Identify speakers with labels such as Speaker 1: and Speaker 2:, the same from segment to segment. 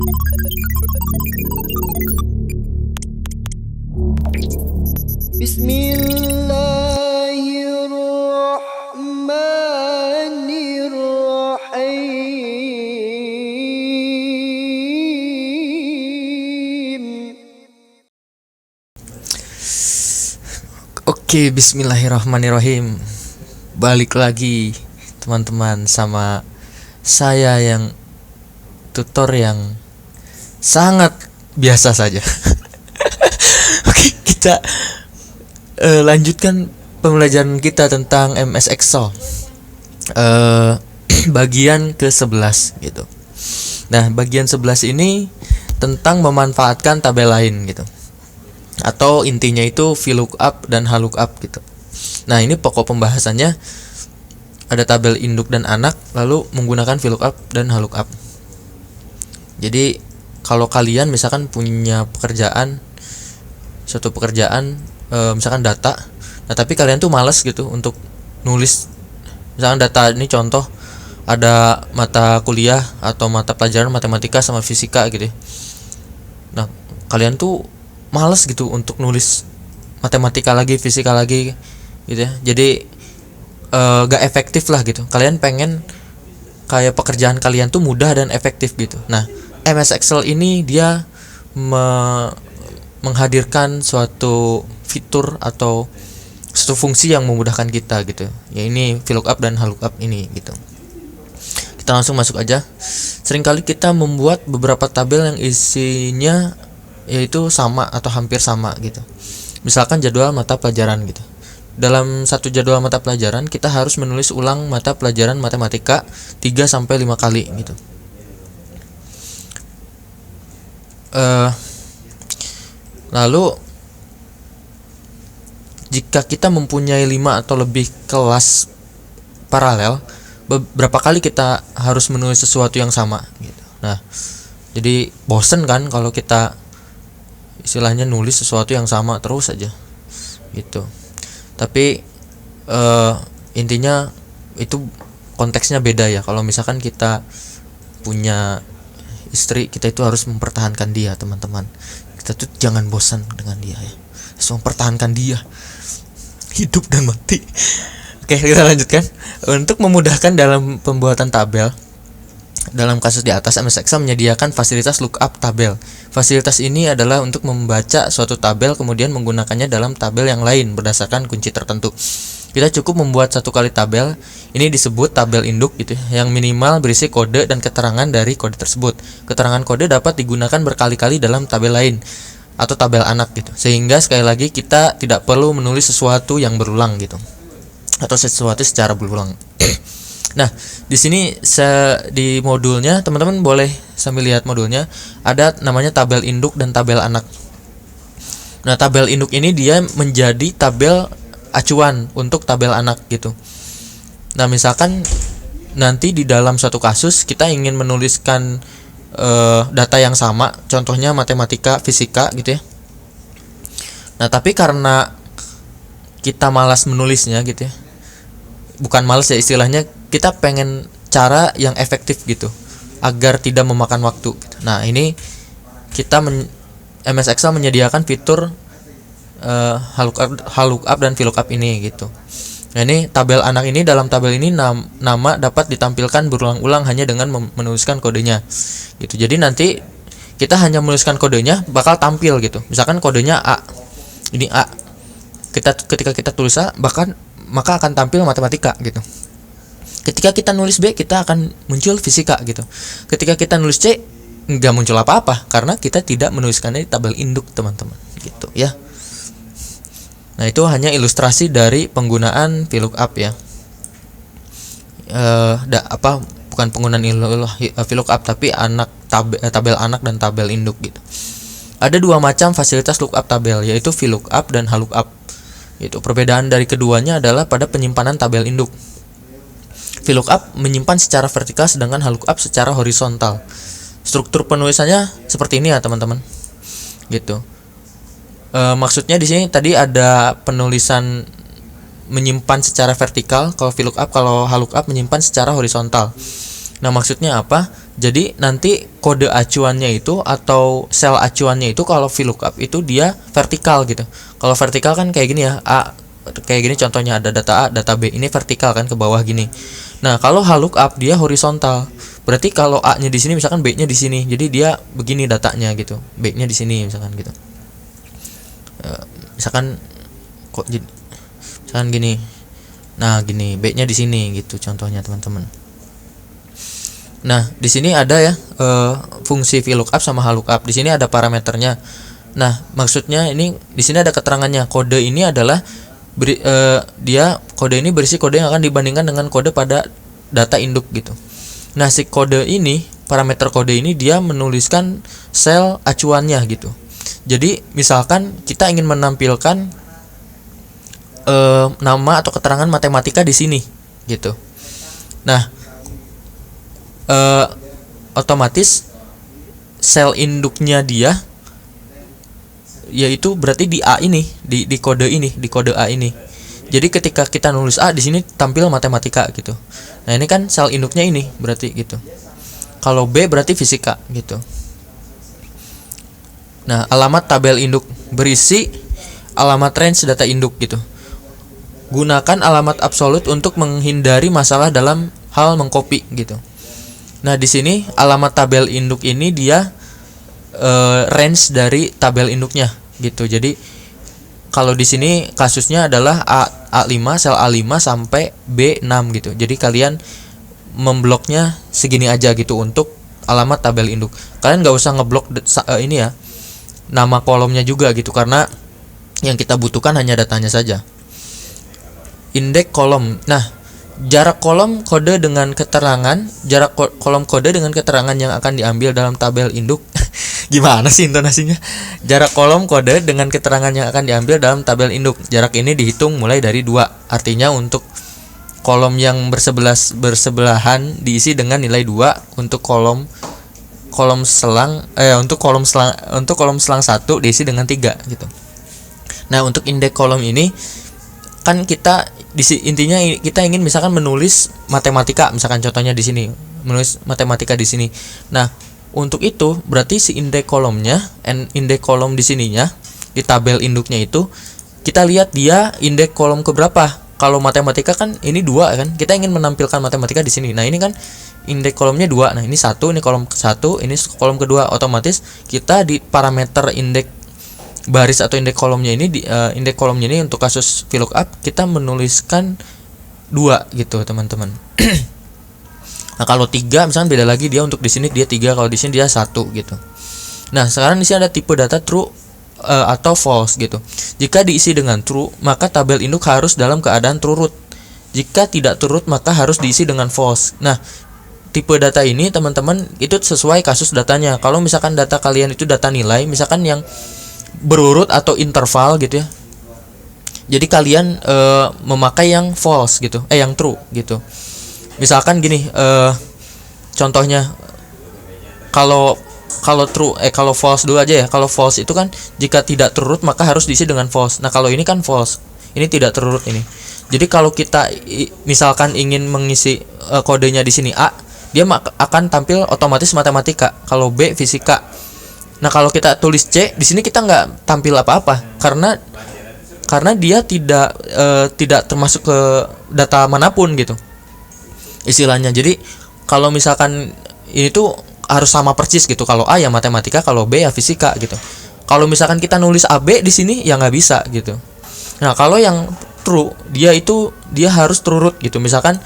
Speaker 1: Bismillahirrahmanirrahim.
Speaker 2: Oke, bismillahirrahmanirrahim. Balik lagi teman-teman sama saya yang tutor yang sangat biasa saja. Oke, kita lanjutkan pembelajaran kita tentang MS Excel. Bagian ke-11 gitu. Nah, bagian 11 ini tentang memanfaatkan tabel lain gitu. Atau intinya itu VLOOKUP dan HLOOKUP gitu. Nah, ini pokok pembahasannya ada tabel induk dan anak, lalu menggunakan VLOOKUP dan HLOOKUP. Jadi kalau kalian misalkan punya suatu pekerjaan, misalkan data, nah tapi kalian tuh malas gitu untuk nulis, misalkan data ini contoh ada mata kuliah atau mata pelajaran matematika sama fisika gitu. Nah, kalian tuh males gitu untuk nulis matematika lagi, fisika lagi gitu ya. Jadi gak efektif lah gitu. Kalian pengen kayak pekerjaan kalian tuh mudah dan efektif gitu. Nah, MS Excel ini dia menghadirkan suatu fitur atau suatu fungsi yang memudahkan kita gitu. Ya ini VLOOKUP dan HLOOKUP ini gitu. Kita langsung masuk aja. Seringkali kita membuat beberapa tabel yang isinya yaitu sama atau hampir sama gitu. Misalkan jadwal mata pelajaran gitu. Dalam satu jadwal mata pelajaran kita harus menulis ulang mata pelajaran matematika 3 sampai 5 kali gitu. Lalu jika kita mempunyai 5 atau lebih kelas paralel, berapa kali kita harus menulis sesuatu yang sama gitu. Nah, jadi bosen kan kalau kita istilahnya nulis sesuatu yang sama terus aja gitu. Tapi intinya itu konteksnya beda ya. Kalau misalkan kita punya istri, kita itu harus mempertahankan dia, teman-teman. Kita tuh jangan bosan dengan dia ya, harus mempertahankan dia hidup dan mati. Oke, kita lanjutkan. Untuk memudahkan dalam pembuatan tabel, dalam kasus di atas, MS Excel menyediakan fasilitas lookup tabel. Fasilitas ini adalah untuk membaca suatu tabel kemudian menggunakannya dalam tabel yang lain berdasarkan kunci tertentu. Kita cukup membuat satu kali tabel, ini disebut tabel induk gitu, yang minimal berisi kode dan keterangan dari kode tersebut. Keterangan kode dapat digunakan berkali-kali dalam tabel lain atau tabel anak gitu. Sehingga sekali lagi kita tidak perlu menulis sesuatu yang berulang gitu, atau sesuatu secara berulang. Nah, di sini di modulnya teman-teman boleh sambil lihat modulnya, ada namanya tabel induk dan tabel anak. Nah, tabel induk ini dia menjadi tabel acuan untuk tabel anak gitu. Nah, misalkan nanti di dalam suatu kasus kita ingin menuliskan data yang sama, contohnya matematika, fisika gitu ya. Nah, tapi karena kita malas menulisnya gitu ya, bukan malas ya istilahnya, kita pengen cara yang efektif gitu agar tidak memakan waktu gitu. Nah, ini kita MS Excel menyediakan fitur HLOOKUP dan VLOOKUP ini gitu. Nah, ini tabel anak ini, dalam tabel ini nama dapat ditampilkan berulang-ulang hanya dengan menuliskan kodenya gitu. Jadi nanti kita hanya menuliskan kodenya bakal tampil gitu. Misalkan kodenya A, ini A, ketika kita tulis A maka akan tampil matematika gitu. Ketika kita nulis B, kita akan muncul fisika gitu. Ketika kita nulis C, nggak muncul apa-apa karena kita tidak menuliskannya di tabel induk, teman-teman gitu ya. Nah, itu hanya ilustrasi dari penggunaan VLOOKUP ya. Bukan penggunaan VLOOKUP tapi tabel anak dan tabel induk gitu. Ada dua macam fasilitas lookup tabel, yaitu VLOOKUP dan HLOOKUP. Itu perbedaan dari keduanya adalah pada penyimpanan tabel induk. VLOOKUP menyimpan secara vertikal sedangkan HLOOKUP secara horizontal. Struktur penulisannya seperti ini ya, teman-teman. Gitu. Maksudnya di sini tadi ada penulisan menyimpan secara vertikal kalau VLOOKUP, kalau HLOOKUP menyimpan secara horizontal. Nah, maksudnya apa? Jadi nanti kode acuannya itu atau sel acuannya itu kalau VLOOKUP itu dia vertikal gitu. Kalau vertikal kan kayak gini ya, A kayak gini contohnya, ada data A, data B, ini vertikal kan ke bawah gini. Nah, kalau HLOOKUP dia horizontal. Berarti kalau A-nya di sini misalkan B-nya di sini. Jadi dia begini datanya gitu. B-nya di sini misalkan gitu. Misalkan kok misalkan gini. Nah, gini, B-nya di sini gitu contohnya, teman-teman. Nah, di sini ada ya fungsi VLOOKUP sama HLOOKUP. Di sini ada parameternya. Nah, maksudnya ini di sini ada keterangannya. Kode ini adalah kode ini berisi kode yang akan dibandingkan dengan kode pada data induk gitu. Nah, si kode ini, parameter kode ini dia menuliskan sel acuannya gitu. Jadi, misalkan kita ingin menampilkan nama atau keterangan matematika di sini gitu. Nah, otomatis sel induknya dia yaitu berarti di A ini, di kode ini, di kode A ini. Jadi ketika kita nulis A di sini tampil matematika gitu. Nah, ini kan sel induknya ini berarti gitu. Kalau B berarti fisika gitu. Nah, alamat tabel induk berisi alamat range data induk gitu. Gunakan alamat absolut untuk menghindari masalah dalam hal mengcopy gitu. Nah, di sini alamat tabel induk ini dia range dari tabel induknya gitu. Jadi kalau di sini kasusnya adalah A5, sel A5 sampai B6 gitu. Jadi kalian membloknya segini aja gitu untuk alamat tabel induk. Kalian nggak usah ngeblok ini ya, nama kolomnya juga gitu, karena yang kita butuhkan hanya datanya saja. Indeks kolom. Nah, jarak kolom kode dengan keterangan, kolom kode dengan keterangan yang akan diambil dalam tabel induk. Gimana sih intonasinya? Jarak kolom kode dengan keterangan yang akan diambil dalam tabel induk. Jarak ini dihitung mulai dari 2. Artinya untuk kolom yang bersebelahan diisi dengan nilai 2, untuk kolom selang untuk kolom selang 1 diisi dengan 3 gitu. Nah, untuk indeks kolom ini kan kita intinya kita ingin misalkan menulis matematika, misalkan contohnya di sini menulis matematika di sini. Nah, untuk itu berarti si indeks kolomnya, indeks kolom di sininya di tabel induknya itu kita lihat dia indeks kolom ke berapa. Kalau matematika kan ini 2 kan, kita ingin menampilkan matematika di sini. Nah, ini kan indeks kolomnya 2. Nah, ini 1, ini kolom ke-1, ini kolom kedua. Otomatis kita di parameter indeks baris atau indeks kolomnya ini indeks kolomnya ini untuk kasus VLOOKUP kita menuliskan 2 gitu, teman-teman. Nah, kalau 3 misalkan beda lagi, dia untuk di sini dia 3, kalau di sini dia 1 gitu. Nah, sekarang di sini ada tipe data true atau false gitu. Jika diisi dengan true, maka tabel induk harus dalam keadaan true root. Jika tidak true root, maka harus diisi dengan false. Nah, tipe data ini teman-teman itu sesuai kasus datanya. Kalau misalkan data kalian itu data nilai, misalkan yang berurut atau interval gitu ya, jadi kalian memakai yang false gitu, yang true gitu. Misalkan gini, contohnya kalau true kalau false dulu aja ya. Kalau false itu kan jika tidak true root maka harus diisi dengan false. Nah, kalau ini kan false, ini tidak true root ini. Jadi kalau kita misalkan ingin mengisi kodenya di sini A, dia akan tampil otomatis matematika. Kalau B fisika. Nah, kalau kita tulis C di sini kita nggak tampil apa-apa karena dia tidak termasuk ke data manapun gitu istilahnya. Jadi kalau misalkan ini tuh harus sama persis gitu. Kalau A ya matematika, kalau B ya fisika gitu. Kalau misalkan kita nulis AB di sini ya nggak bisa gitu. Nah, kalau yang true dia harus true root gitu. Misalkan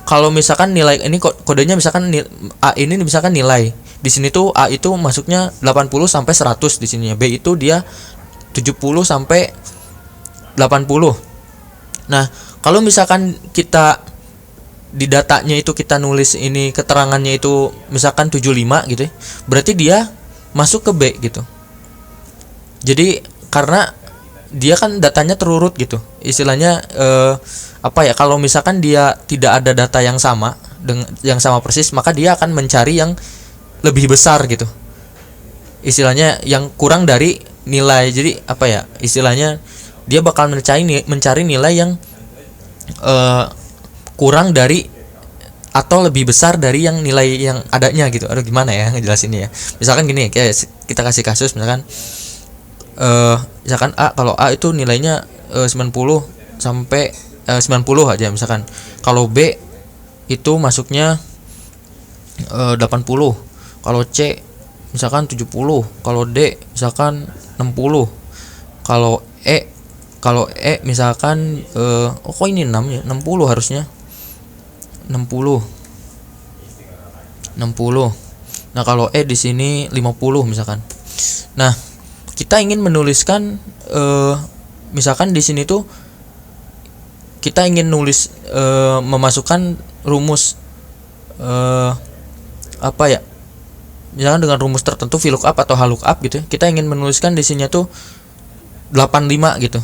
Speaker 2: kalau misalkan nilai ini kodenya misalkan A ini misalkan nilai di sini tuh A itu masuknya 80 sampai 100 di sininya. B itu dia 70 sampai 80. Nah, kalau misalkan kita di datanya itu kita nulis ini keterangannya itu misalkan 75 gitu ya, berarti dia masuk ke B gitu. Jadi karena dia kan datanya terurut gitu. Istilahnya kalau misalkan dia tidak ada data yang sama persis, maka dia akan mencari yang lebih besar gitu. Istilahnya yang kurang dari nilai. Jadi istilahnya dia bakal mencari nilai yang kurang dari atau lebih besar dari yang nilai yang adanya gitu. Aduh gimana ya ngejelasinnya ya. Misalkan gini, kayak kita kasih kasus misalkan misalkan A, kalau A itu nilainya 90 sampai 90 aja misalkan. Kalau B itu masuknya 80. Kalau C misalkan 70. Kalau D misalkan 60. Kalau E misalkan kok ini 6 ya? 60 harusnya. 60. Nah, kalau E di sini 50 misalkan. Nah, kita ingin menuliskan misalkan di sini tuh kita ingin nulis memasukkan rumus apa ya? Misalkan dengan rumus tertentu VLOOKUP atau HLOOKUP gitu ya. Kita ingin menuliskan di sini tuh 85 gitu.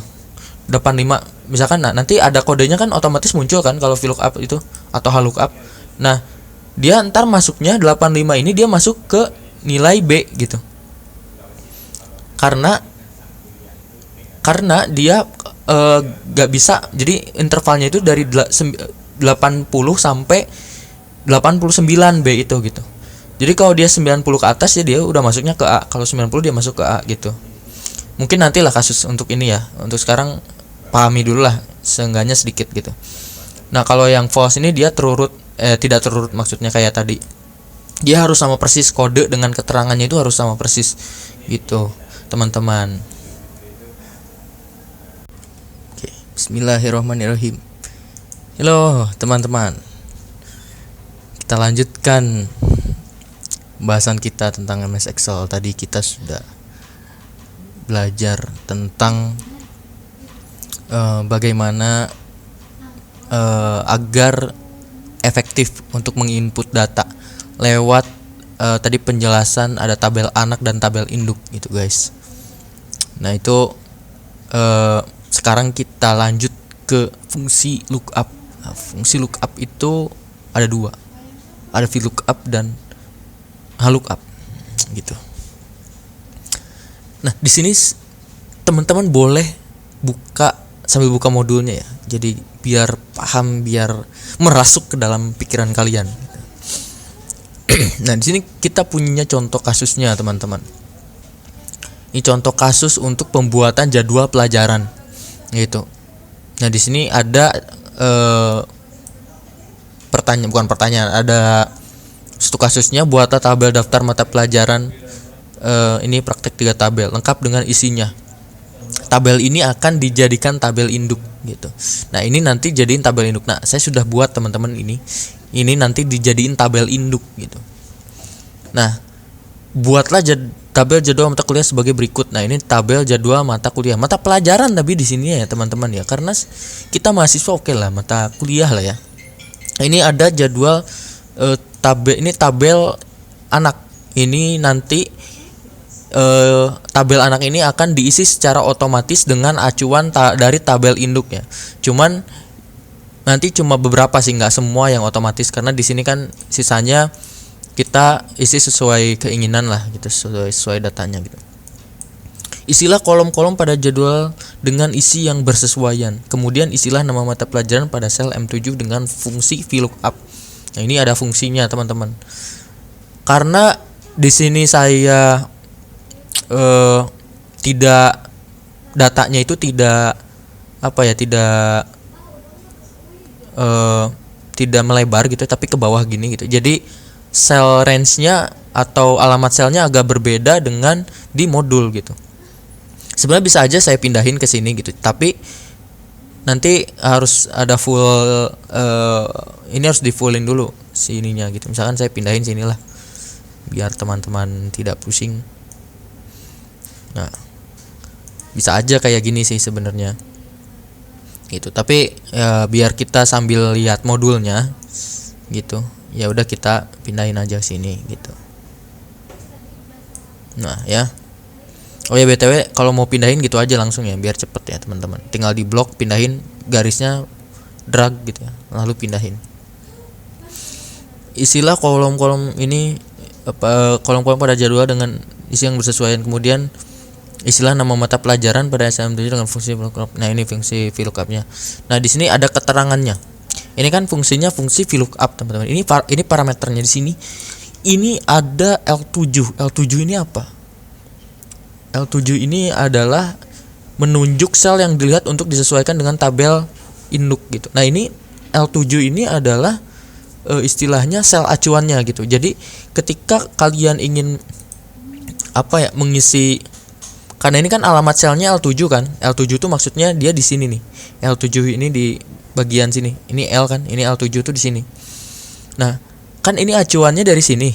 Speaker 2: 85 misalkan. Nah, nanti ada kodenya kan otomatis muncul kan kalau VLOOKUP itu atau HLOOKUP. Nah, dia ntar masuknya 85 ini dia masuk ke nilai B gitu. Karena dia gak bisa, jadi intervalnya itu dari 80 sampai 89 B itu gitu. Jadi kalau dia 90 ke atas ya dia udah masuknya ke A. Kalau 90 dia masuk ke A gitu. Mungkin nantilah kasus untuk ini ya. Untuk sekarang pahami dulu lah seenggaknya sedikit gitu. Nah, kalau yang false ini dia tidak terurut maksudnya kayak tadi. Dia harus sama persis, kode dengan keterangannya itu harus sama persis gitu, teman-teman. Oke, bismillahirrahmanirrahim. Halo, teman-teman. Kita lanjutkan pembahasan kita tentang MS Excel. Tadi kita sudah belajar tentang bagaimana agar efektif untuk menginput data lewat tadi penjelasan ada tabel anak dan tabel induk gitu guys. Nah itu sekarang kita lanjut ke fungsi lookup. Nah, fungsi lookup itu ada dua, ada VLOOKUP dan HLOOKUP gitu. Nah di sini teman-teman boleh sambil buka modulnya ya. Jadi biar paham, biar merasuk ke dalam pikiran kalian. Nah, di sini kita punya contoh kasusnya, teman-teman. Ini contoh kasus untuk pembuatan jadwal pelajaran gitu. Nah, di sini ada ada satu kasusnya, buatlah tabel daftar mata pelajaran. Ini praktek 3 tabel lengkap dengan isinya. Tabel ini akan dijadikan tabel induk gitu. Nah, ini nanti jadiin tabel induk. Nah, saya sudah buat teman-teman ini nanti dijadiin tabel induk gitu. Nah, buatlah tabel jadwal mata kuliah sebagai berikut. Nah, ini tabel jadwal mata kuliah, mata pelajaran tapi di sini ya, teman-teman ya. Karena kita mahasiswa oke lah, mata kuliah lah ya. Ini ada jadwal ini tabel anak. Ini nanti tabel anak ini akan diisi secara otomatis dengan acuan dari tabel induknya. Cuman nanti cuma beberapa sih, nggak semua yang otomatis, karena di sini kan sisanya kita isi sesuai keinginan lah gitu, sesuai datanya gitu. Isilah kolom-kolom pada jadwal dengan isi yang bersesuaian. Kemudian isilah nama mata pelajaran pada sel M7 dengan fungsi VLOOKUP. Nah, ini ada fungsinya, teman-teman. Karena di sini saya tidak, datanya itu tidak tidak melebar gitu, tapi ke bawah gini gitu. Jadi sel range-nya atau alamat selnya agak berbeda dengan di modul gitu. Sebenarnya bisa aja saya pindahin ke sini gitu, tapi nanti harus ada full ini harus di fullin dulu sininya gitu. Misalkan saya pindahin sinilah biar teman-teman tidak pusing. Nah, bisa aja kayak gini sih sebenarnya gitu, tapi ya biar kita sambil lihat modulnya gitu, ya udah kita pindahin aja sini gitu. Nah ya, oh ya BTW kalau mau pindahin gitu aja langsung ya, biar cepet ya teman-teman. Tinggal di blok, pindahin garisnya, drag gitu ya, lalu pindahin. Isilah kolom-kolom ini kolom-kolom pada jadwal dengan isi yang bersesuaian. Kemudian isilah nama mata pelajaran pada SM7 dengan fungsi VLOOKUP. Nah, ini fungsi VLOOKUP-nya. Nah, di sini ada keterangannya. Ini kan fungsinya fungsi VLOOKUP, teman-teman. Ini parameternya di sini. Ini ada L7. L7 ini apa? L7 ini adalah menunjuk sel yang dilihat untuk disesuaikan dengan tabel induk gitu. Nah, ini L7 ini adalah istilahnya sel acuannya gitu. Jadi ketika kalian ingin mengisi, karena ini kan alamat selnya L7 kan. L7 itu maksudnya dia di sini nih. L7 ini di bagian sini. Ini L kan, ini L7 itu di sini. Nah, kan ini acuannya dari sini.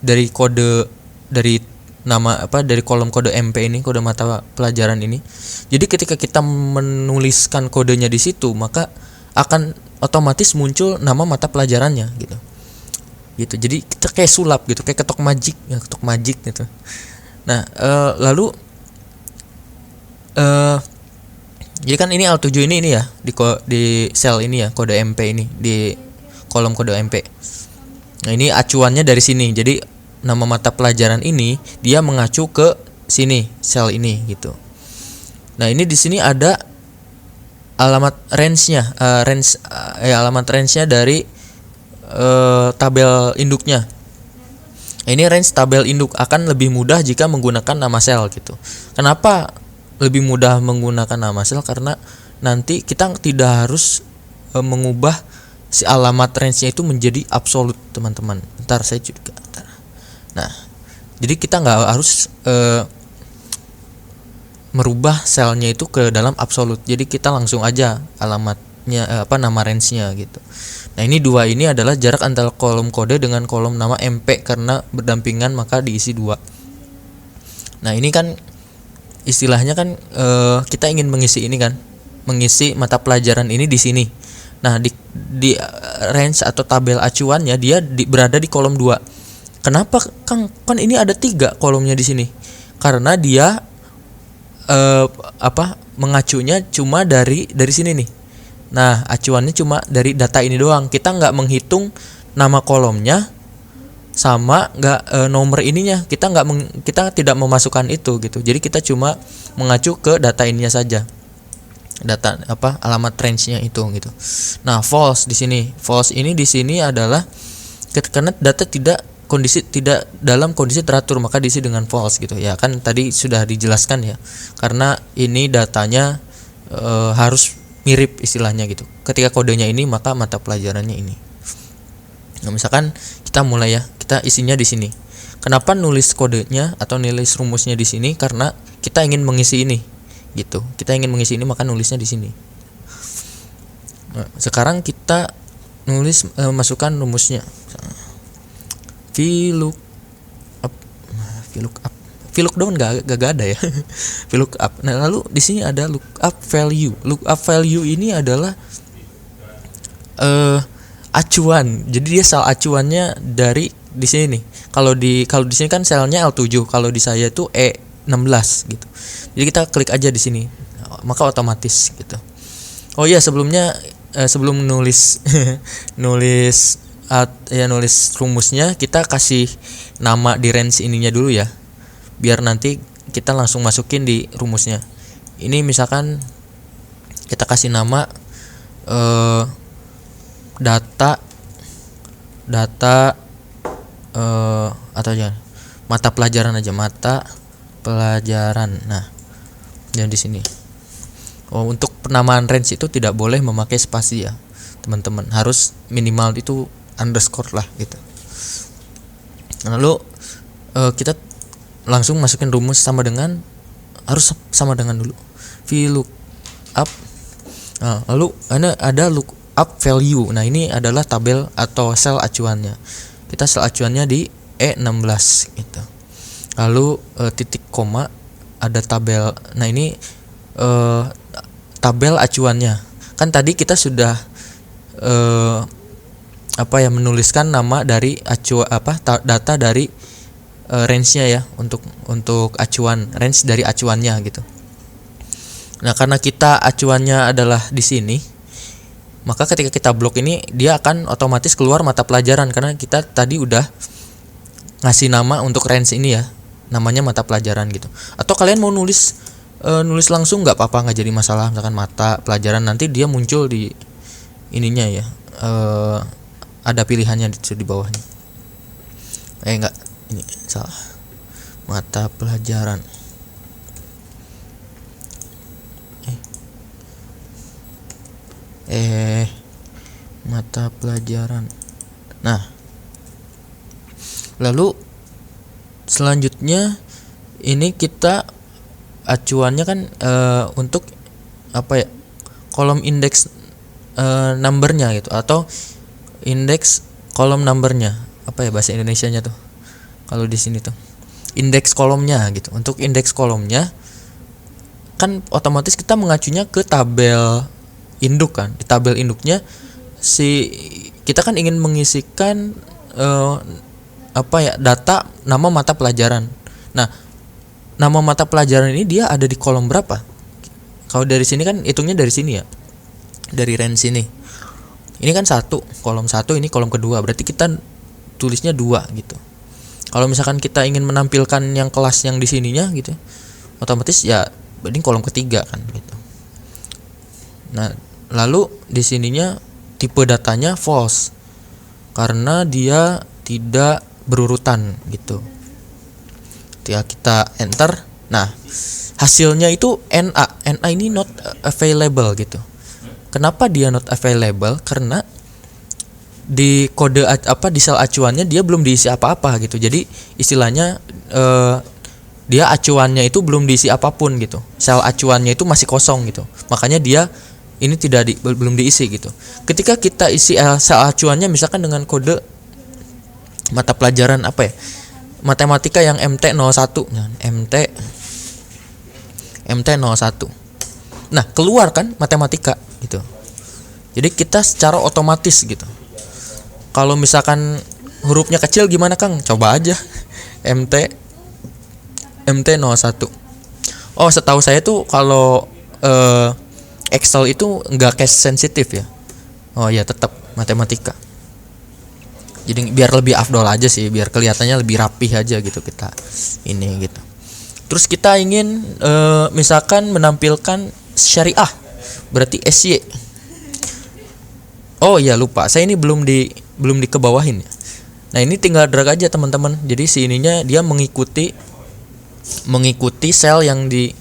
Speaker 2: Dari kode, dari nama dari kolom kode MP ini, kode mata pelajaran ini. Jadi ketika kita menuliskan kodenya di situ, maka akan otomatis muncul nama mata pelajarannya gitu. Jadi kita kayak sulap gitu, kayak ketok magic gitu. Nah, lalu jadi kan ini L7 ini ya di sel ini ya, kode MP ini di kolom kode MP. Nah, ini acuannya dari sini. Jadi nama mata pelajaran ini dia mengacu ke sini, sel ini gitu. Nah, ini di sini ada alamat range-nya, alamat range-nya dari tabel induknya. Ini range tabel induk akan lebih mudah jika menggunakan nama sel gitu. Kenapa lebih mudah menggunakan nama sel? Karena nanti kita tidak harus mengubah si alamat range-nya itu menjadi absolut, teman-teman. Ntar saya juga. Nah, jadi kita nggak harus merubah selnya itu ke dalam absolut. Jadi kita langsung aja alamatnya nama range-nya gitu. Nah, ini dua ini adalah jarak antara kolom kode dengan kolom nama MP, karena berdampingan maka diisi dua. Nah, ini kan istilahnya kan kita ingin mengisi ini kan, mengisi mata pelajaran ini di sini. Nah, di range atau tabel acuannya dia berada di kolom 2. Kenapa Kang? Kan ini ada 3 kolomnya di sini. Karena dia mengacunya cuma dari sini nih. Nah, acuannya cuma dari data ini doang. Kita nggak menghitung nama kolomnya sama nomor ininya. Kita tidak memasukkan itu gitu. Jadi kita cuma mengacu ke data ininya saja. Data alamat range-nya itu gitu. Nah, false di sini. False ini di sini adalah karena data tidak dalam kondisi teratur, maka diisi dengan false gitu ya. Kan tadi sudah dijelaskan ya. Karena ini datanya harus mirip istilahnya gitu. Ketika kodenya ini, maka mata pelajarannya ini. Nah, misalkan kita mulai ya, kita isinya di sini. Kenapa nulis kodenya atau nulis rumusnya di sini? Karena kita ingin mengisi ini gitu. Kita ingin mengisi ini, maka nulisnya di sini. Nah, sekarang kita nulis masukkan rumusnya. VLOOKUP down gak ada ya. VLOOKUP. Nah, lalu di sini ada lookup value. Lookup value ini adalah acuan. Jadi dia sel acuannya dari di sini nih. Kalau di sini kan selnya L7, kalau di saya itu E16 gitu. Jadi kita klik aja di sini, maka otomatis gitu. Oh iya, sebelumnya sebelum nulis nulis rumusnya, kita kasih nama di range ininya dulu ya, biar nanti kita langsung masukin di rumusnya. Ini misalkan kita kasih nama data atau jangan mata pelajaran aja, mata pelajaran. Nah, yang di sini. Oh, untuk penamaan range itu tidak boleh memakai spasi ya, teman-teman. Harus minimal itu underscore lah gitu. Lalu kita langsung masukin rumus harus sama dengan dulu VLOOKUP. Nah, lalu ada lookup value. Nah, ini adalah tabel atau sel acuannya. Kita sel acuannya di E16 gitu. Lalu titik koma ada tabel. Nah, ini tabel acuannya. Kan tadi kita sudah menuliskan nama dari data dari range-nya ya, untuk acuan, range dari acuannya gitu. Nah, karena kita acuannya adalah di sini, maka ketika kita blok ini dia akan otomatis keluar mata pelajaran, karena kita tadi udah ngasih nama untuk range ini ya, namanya mata pelajaran gitu. Atau kalian mau nulis langsung nggak apa-apa, nggak jadi masalah. Misalkan mata pelajaran, nanti dia muncul di ininya ya, ada pilihannya di bawahnya. Enggak, ini salah. Mata pelajaran. Mata pelajaran. Nah, lalu selanjutnya ini kita acuannya kan untuk apa ya, kolom indeks numbernya gitu, atau indeks kolom numbernya, apa ya bahasa Indonesianya tuh kalau di sini tuh, indeks kolomnya gitu. Untuk indeks kolomnya kan otomatis kita mengacunya ke tabel induk kan. Di tabel induknya kita kan ingin mengisikan apa ya, data nama mata pelajaran. Nah, nama mata pelajaran ini dia ada di kolom berapa? Kalau dari sini kan hitungnya dari sini ya, dari range ini. Ini kan kolom 1, ini kolom kedua, berarti kita tulisnya 2 gitu. Kalau misalkan kita ingin menampilkan yang kelas yang di sininya gitu, otomatis ya berarti kolom ketiga kan gitu. Nah, lalu di sininya tipe datanya false karena dia tidak berurutan gitu. Ketika kita enter, nah hasilnya itu NA ini not available gitu. Kenapa dia not available? Karena di kode di sel acuannya dia belum diisi apa-apa gitu. Jadi istilahnya dia acuannya itu belum diisi apapun gitu. Sel acuannya itu masih kosong gitu. Makanya dia ini belum diisi gitu. Ketika kita isi sel acuannya misalkan dengan kode mata pelajaran apa ya, matematika yang MT01, MT01. Nah, keluar kan matematika gitu. Jadi kita secara otomatis gitu. Kalau misalkan hurufnya kecil gimana Kang? Coba aja MT01. Oh, setahu saya tuh kalau Excel itu enggak case sensitif ya. Oh ya, tetap matematika. Jadi biar lebih afdol aja sih, biar kelihatannya lebih rapih aja gitu kita ini gitu. Terus kita ingin misalkan menampilkan syariah, berarti SY. Oh iya, lupa, saya ini belum dikebawahin ya. Nah, ini tinggal drag aja teman-teman. Jadi si ininya dia mengikuti sel yang di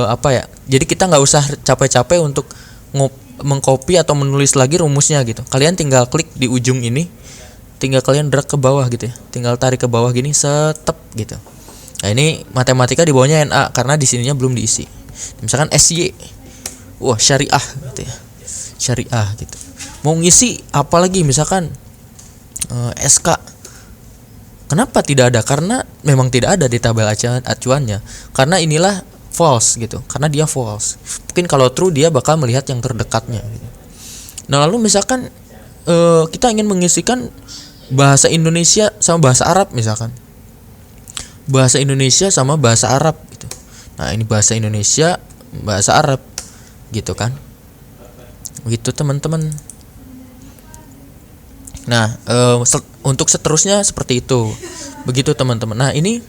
Speaker 2: apa ya. Jadi kita nggak usah capek-capek untuk mengcopy atau menulis lagi rumusnya gitu. Kalian tinggal klik di ujung ini, tinggal kalian drag ke bawah gitu ya. Tinggal tarik ke bawah gini, setep gitu. Nah, ini matematika di bawahnya NA karena di sininya belum diisi. Misalkan SY, wah syariah gitu ya, syariah gitu. Mau ngisi apa lagi misalkan SK, kenapa tidak ada? Karena memang tidak ada di tabel acuannya. Karena inilah false gitu, karena dia false. Mungkin kalau true dia bakal melihat yang terdekatnya gitu. Nah, lalu misalkan kita ingin mengisikan bahasa Indonesia sama bahasa Arab misalkan, bahasa Indonesia sama bahasa Arab gitu. Nah, ini bahasa Indonesia, bahasa Arab gitu kan. Begitu teman-teman. Nah, untuk seterusnya seperti itu. Begitu teman-teman. Nah, ini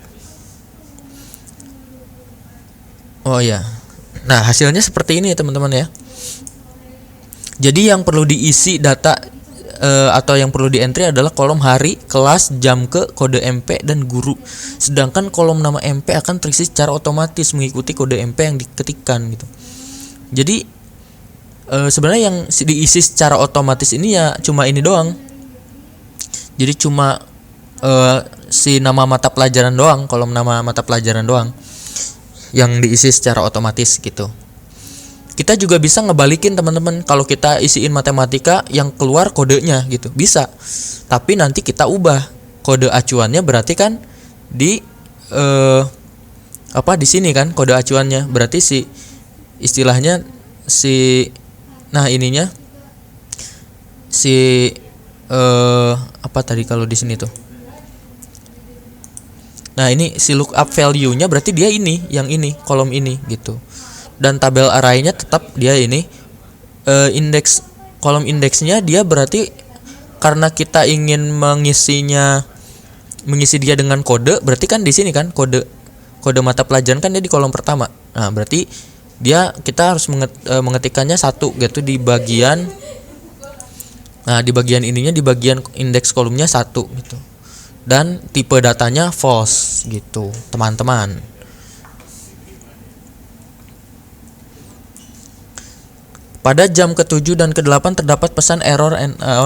Speaker 2: oh ya. Nah, hasilnya seperti ini ya teman-teman ya. Jadi yang perlu diisi data atau yang perlu di entry adalah kolom hari, kelas, jam ke, kode MP dan guru. Sedangkan kolom nama MP akan terisi secara otomatis mengikuti kode MP yang diketikkan gitu. Jadi sebenarnya yang diisi secara otomatis ini ya cuma ini doang. Jadi cuma si nama mata pelajaran doang, kolom nama mata pelajaran doang yang diisi secara otomatis gitu. Kita juga bisa ngebalikin teman-teman, kalau kita isiin matematika yang keluar kodenya gitu, bisa. Tapi nanti kita ubah kode acuannya, berarti kan di di sini kan kode acuannya, berarti si istilahnya nah ininya si apa tadi kalau di sini tuh. Nah, ini si lookup value-nya berarti dia ini, yang ini, kolom ini gitu. Dan tabel array-nya tetap dia ini. Kolom indeksnya dia berarti karena kita ingin mengisi dia dengan kode, berarti kan di sini kan kode mata pelajaran kan dia di kolom pertama. Nah, berarti kita harus mengetikkannya 1 gitu di bagian Nah, di bagian ininya, di bagian indeks kolomnya 1 gitu. Dan tipe datanya false gitu, teman-teman. Pada jam ke-7 dan ke-8 terdapat pesan error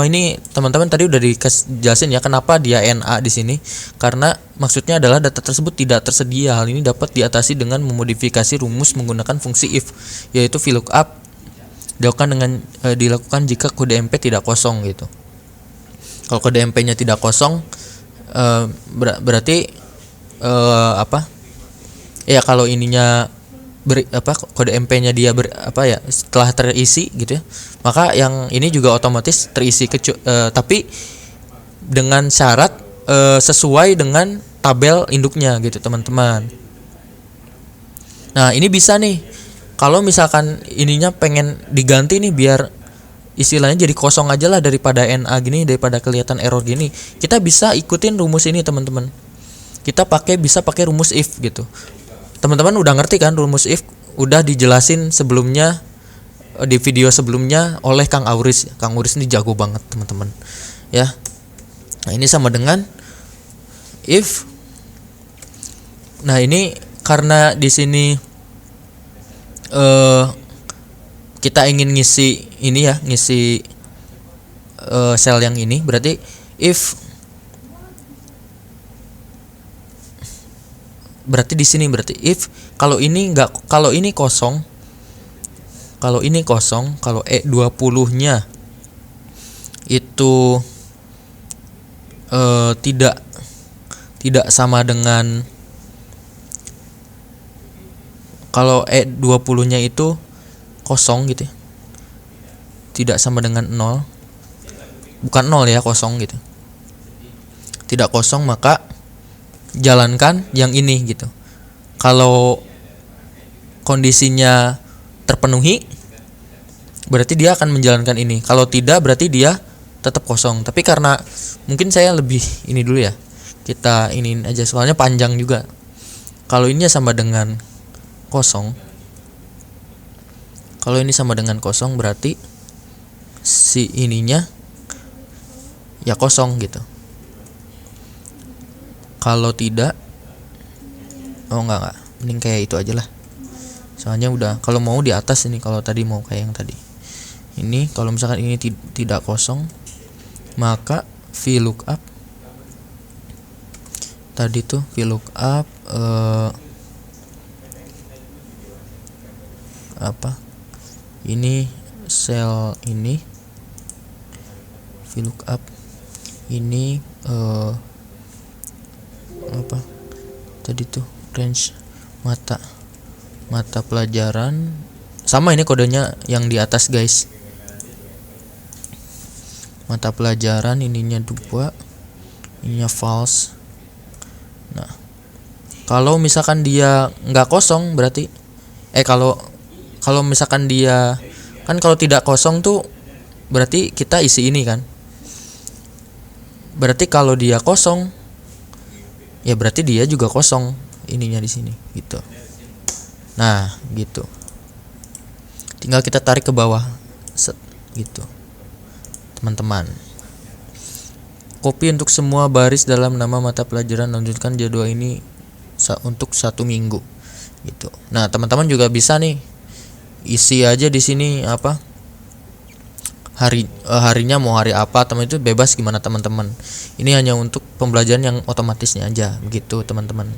Speaker 2: ini teman-teman tadi udah dijelasin ya kenapa dia NA di sini. Karena maksudnya adalah data tersebut tidak tersedia. Hal ini dapat diatasi dengan memodifikasi rumus menggunakan fungsi if, yaitu VLOOKUP dilakukan jika kode MP tidak kosong gitu. Kalau kode MP-nya tidak kosong berarti apa? Ya kalau ininya kode MP-nya dia setelah terisi gitu ya, maka yang ini juga otomatis terisi tapi dengan syarat sesuai dengan tabel induknya gitu teman-teman. Nah ini bisa nih kalau misalkan ininya pengen diganti nih biar istilahnya jadi kosong aja lah daripada NA gini, daripada kelihatan error gini, kita bisa ikutin rumus ini teman-teman. Kita bisa pakai rumus if gitu. Teman-teman udah ngerti kan rumus if, udah dijelasin sebelumnya di video sebelumnya oleh Kang Auris. Kang Auris ini jago banget teman-teman ya. Nah ini sama dengan if. Nah ini karena di sini kita ingin ngisi ini ya, ngisi sel yang ini, berarti if, berarti di sini berarti if kalau ini kosong, kalau E20-nya itu tidak sama dengan, kalau E20-nya itu kosong gitu ya, tidak sama dengan 0, bukan 0 ya, kosong gitu, tidak kosong, maka jalankan yang ini gitu. Kalau kondisinya terpenuhi berarti dia akan menjalankan ini, kalau tidak berarti dia tetap kosong. Tapi karena mungkin saya lebih ini dulu ya, kita iniin aja soalnya panjang juga. Kalau ini sama dengan kosong, kalau ini sama dengan kosong berarti si ininya ya kosong gitu. Kalau tidak, enggak, mending kayak itu aja lah. Soalnya udah, kalau mau di atas ini, kalau tadi mau kayak yang tadi. Ini kalau misalkan ini tidak kosong, maka VLOOKUP tadi tuh VLOOKUP ini sel ini VLOOKUP ini tadi tuh range mata pelajaran, sama ini kodenya yang di atas guys. Mata pelajaran ininya 2, ininya false. Nah kalau misalkan dia nggak kosong berarti kalau misalkan dia kan, kalau tidak kosong tuh berarti kita isi ini kan, berarti kalau dia kosong ya berarti dia juga kosong ininya di sini gitu. Nah gitu, tinggal kita tarik ke bawah set gitu teman-teman. Copy untuk semua baris dalam nama mata pelajaran, lanjutkan jadwal ini untuk 1 minggu gitu. Nah teman-teman juga bisa nih isi aja di sini harinya mau hari apa, teman itu bebas gimana teman-teman. Ini hanya untuk pembelajaran yang otomatisnya aja begitu teman-teman.